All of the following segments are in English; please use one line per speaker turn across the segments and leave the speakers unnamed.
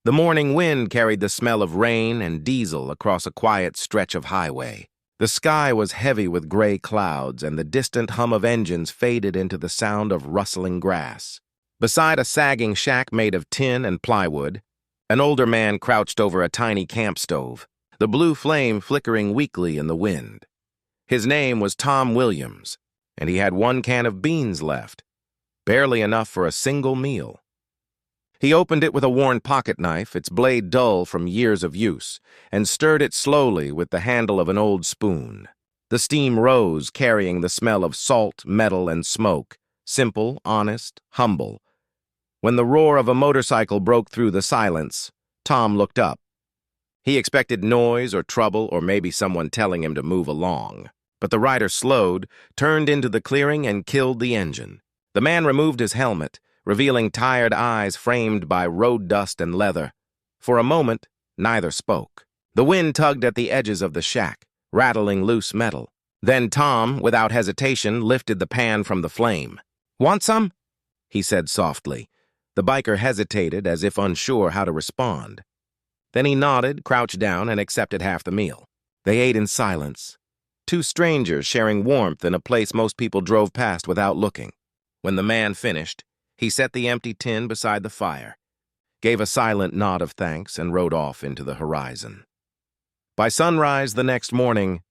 The morning wind carried the smell of rain and diesel across a quiet stretch of highway. The sky was heavy with gray clouds, and the distant hum of engines faded into the sound of rustling grass. Beside a sagging shack made of tin and plywood, an older man crouched over a tiny camp stove, the blue flame flickering weakly in the wind. His name was Tom Williams, and he had one can of beans left, barely enough for a single meal. He opened it with a worn pocket knife, its blade dull from years of use, and stirred it slowly with the handle of an old spoon. The steam rose, carrying the smell of salt, metal, and smoke, simple, honest, humble. When the roar of a motorcycle broke through the silence, Tom looked up. He expected noise or trouble or maybe someone telling him to move along. But the rider slowed, turned into the clearing, and killed the engine. The man removed his helmet, revealing tired eyes framed by road dust and leather. For a moment, neither spoke. The wind tugged at the edges of the shack, rattling loose metal. Then Tom, without hesitation, lifted the pan from the flame. "Want some?" he said softly. The biker hesitated, as if unsure how to respond. Then he nodded, crouched down, and accepted half the meal. They ate in silence, two strangers sharing warmth in a place most people drove past without looking. When the man finished, he set the empty tin beside the fire, gave a silent nod of thanks, and rode off into the horizon. By sunrise the next morning,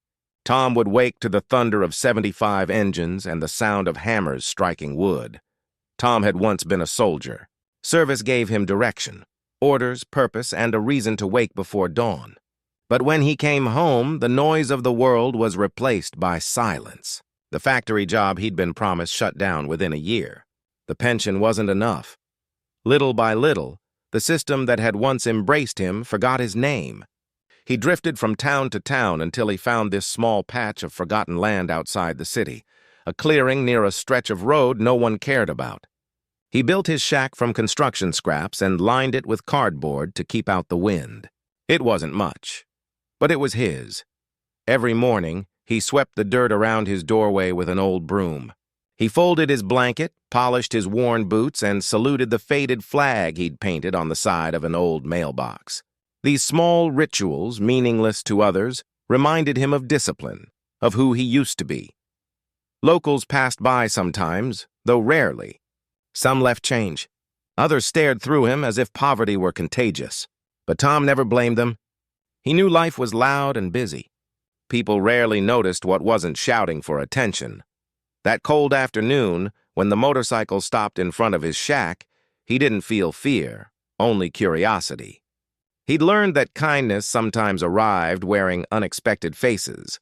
Tom would wake to the thunder of 75 engines and the sound of hammers striking wood. Tom had once been a soldier. Service gave him direction, orders, purpose, and a reason to wake before dawn. But when he came home, the noise of the world was replaced by silence. The factory job he'd been promised shut down within a year. The pension wasn't enough. Little by little, the system that had once embraced him forgot his name. He drifted from town to town until he found this small patch of forgotten land outside the city, a clearing near a stretch of road no one cared about. He built his shack from construction scraps and lined it with cardboard to keep out the wind. It wasn't much, but it was his. Every morning, he swept the dirt around his doorway with an old broom. He folded his blanket, polished his worn boots, and saluted the faded flag he'd painted on the side of an old mailbox. These small rituals, meaningless to others, reminded him of discipline, of who he used to be. Locals passed by sometimes, though rarely. Some left change. Others stared through him as if poverty were contagious. But Tom never blamed them. He knew life was loud and busy. People rarely noticed what wasn't shouting for attention. That cold afternoon, when the motorcycle stopped in front of his shack, he didn't feel fear, only curiosity. He'd learned that kindness sometimes arrived wearing unexpected faces.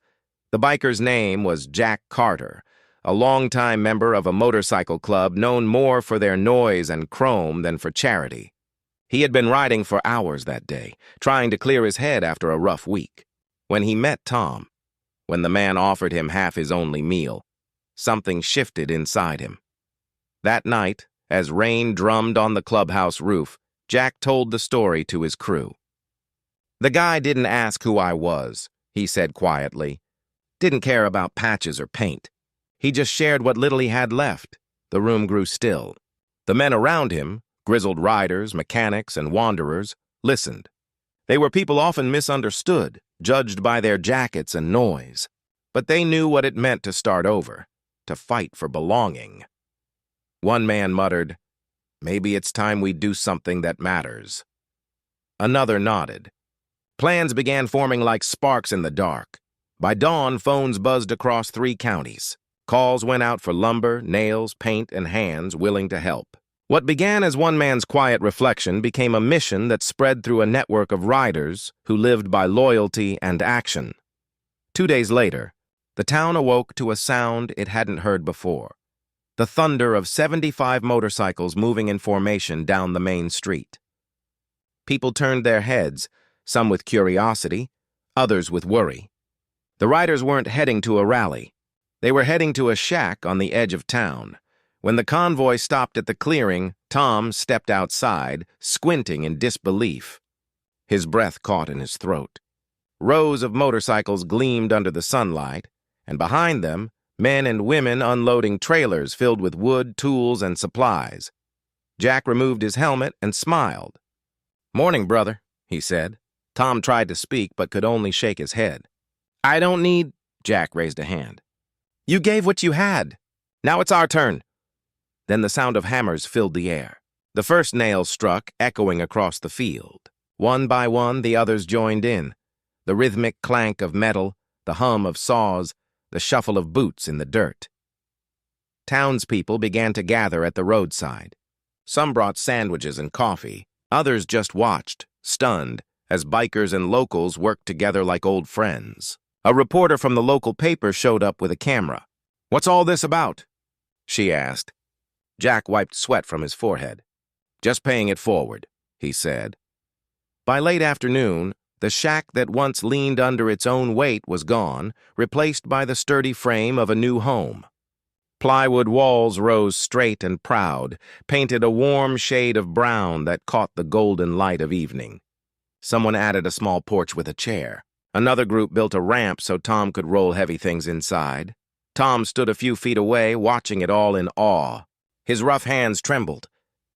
The biker's name was Jack Carter, a longtime member of a motorcycle club known more for their noise and chrome than for charity. He had been riding for hours that day, trying to clear his head after a rough week. When he met Tom, when the man offered him half his only meal, something shifted inside him. That night, as rain drummed on the clubhouse roof, Jack told the story to his crew. "The guy didn't ask who I was," he said quietly. "Didn't care about patches or paint. He just shared what little he had left." The room grew still. The men around him, grizzled riders, mechanics, and wanderers, listened. They were people often misunderstood, judged by their jackets and noise. But they knew what it meant to start over, to fight for belonging. One man muttered, "Maybe it's time we do something that matters." Another nodded. Plans began forming like sparks in the dark. By dawn, phones buzzed across 3 counties. Calls went out for lumber, nails, paint, and hands willing to help. What began as one man's quiet reflection became a mission that spread through a network of riders who lived by loyalty and action. 2 days later, the town awoke to a sound it hadn't heard before. The thunder of 75 motorcycles moving in formation down the main street. People turned their heads, some with curiosity, others with worry. The riders weren't heading to a rally. They were heading to a shack on the edge of town. When the convoy stopped at the clearing, Tom stepped outside, squinting in disbelief. His breath caught in his throat. Rows of motorcycles gleamed under the sunlight, and behind them, men and women unloading trailers filled with wood, tools, and supplies. Jack removed his helmet and smiled. "Morning, brother," he said. Tom tried to speak but could only shake his head. "I don't need—" Jack raised a hand. "You gave what you had. Now it's our turn." Then the sound of hammers filled the air. The first nail struck, echoing across the field. One by one, the others joined in. The rhythmic clank of metal, the hum of saws, the shuffle of boots in the dirt. Townspeople began to gather at the roadside. Some brought sandwiches and coffee. Others just watched, stunned, as bikers and locals worked together like old friends. A reporter from the local paper showed up with a camera. "What's all this about?" she asked. Jack wiped sweat from his forehead. "Just paying it forward," he said. By late afternoon, the shack that once leaned under its own weight was gone, replaced by the sturdy frame of a new home. Plywood walls rose straight and proud, painted a warm shade of brown that caught the golden light of evening. Someone added a small porch with a chair. Another group built a ramp so Tom could roll heavy things inside. Tom stood a few feet away, watching it all in awe. His rough hands trembled.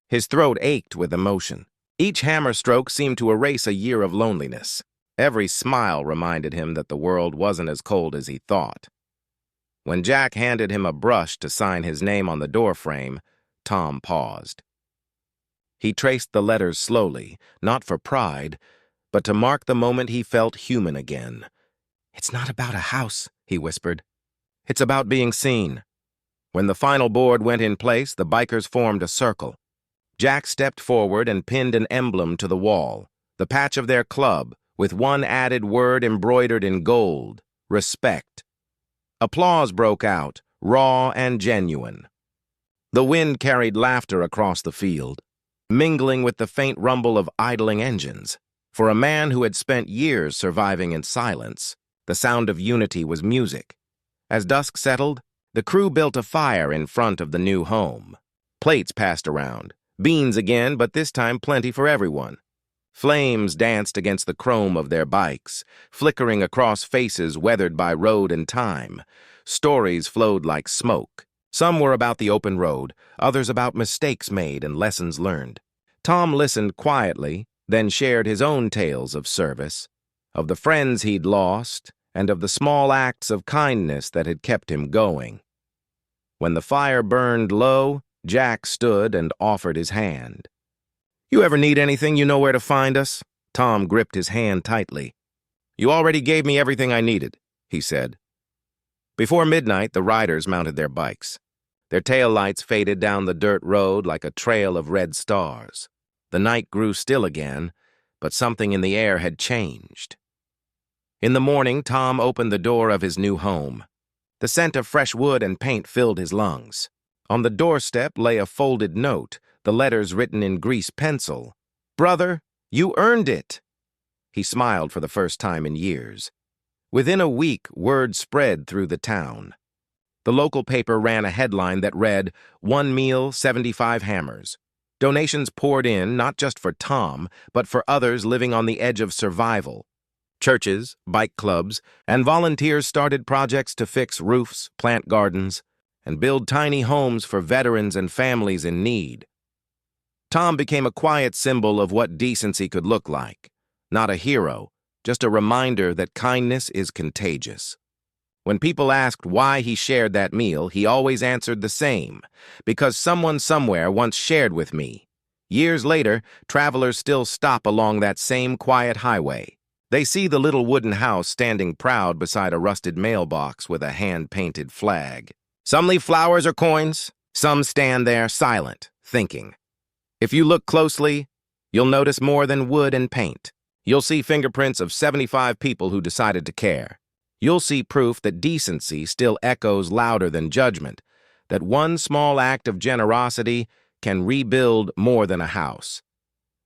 His throat ached with emotion. Each hammer stroke seemed to erase a year of loneliness. Every smile reminded him that the world wasn't as cold as he thought. When Jack handed him a brush to sign his name on the doorframe, Tom paused. He traced the letters slowly, not for pride, but to mark the moment he felt human again. "It's not about a house," he whispered. "It's about being seen." When the final board went in place, the bikers formed a circle. Jack stepped forward and pinned an emblem to the wall, the patch of their club, with one added word embroidered in gold: respect. Applause broke out, raw and genuine. The wind carried laughter across the field, mingling with the faint rumble of idling engines. For a man who had spent years surviving in silence, the sound of unity was music. As dusk settled, the crew built a fire in front of the new home. Plates passed around, beans again, but this time plenty for everyone. Flames danced against the chrome of their bikes, flickering across faces weathered by road and time. Stories flowed like smoke. Some were about the open road, others about mistakes made and lessons learned. Tom listened quietly, then shared his own tales of service, of the friends he'd lost, and of the small acts of kindness that had kept him going. When the fire burned low, Jack stood and offered his hand. "You ever need anything, you know where to find us." Tom gripped his hand tightly. "You already gave me everything I needed," he said. Before midnight, the riders mounted their bikes. Their taillights faded down the dirt road like a trail of red stars. The night grew still again, but something in the air had changed. In the morning, Tom opened the door of his new home. The scent of fresh wood and paint filled his lungs. On the doorstep lay a folded note, the letters written in grease pencil. "Brother, you earned it." He smiled for the first time in years. Within a week, word spread through the town. The local paper ran a headline that read, "One meal, 75 hammers." Donations poured in, not just for Tom, but for others living on the edge of survival. Churches, bike clubs, and volunteers started projects to fix roofs, plant gardens, and build tiny homes for veterans and families in need. Tom became a quiet symbol of what decency could look like. Not a hero, just a reminder that kindness is contagious. When people asked why he shared that meal, he always answered the same: "Because someone somewhere once shared with me." Years later, travelers still stop along that same quiet highway. They see the little wooden house standing proud beside a rusted mailbox with a hand-painted flag. Some leave flowers or coins, some stand there silent, thinking. If you look closely, you'll notice more than wood and paint. You'll see fingerprints of 75 people who decided to care. You'll see proof that decency still echoes louder than judgment, that one small act of generosity can rebuild more than a house.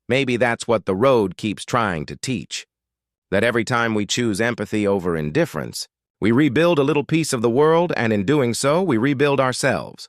Maybe that's what the road keeps trying to teach, that every time we choose empathy over indifference, we rebuild a little piece of the world, and in doing so, we rebuild ourselves.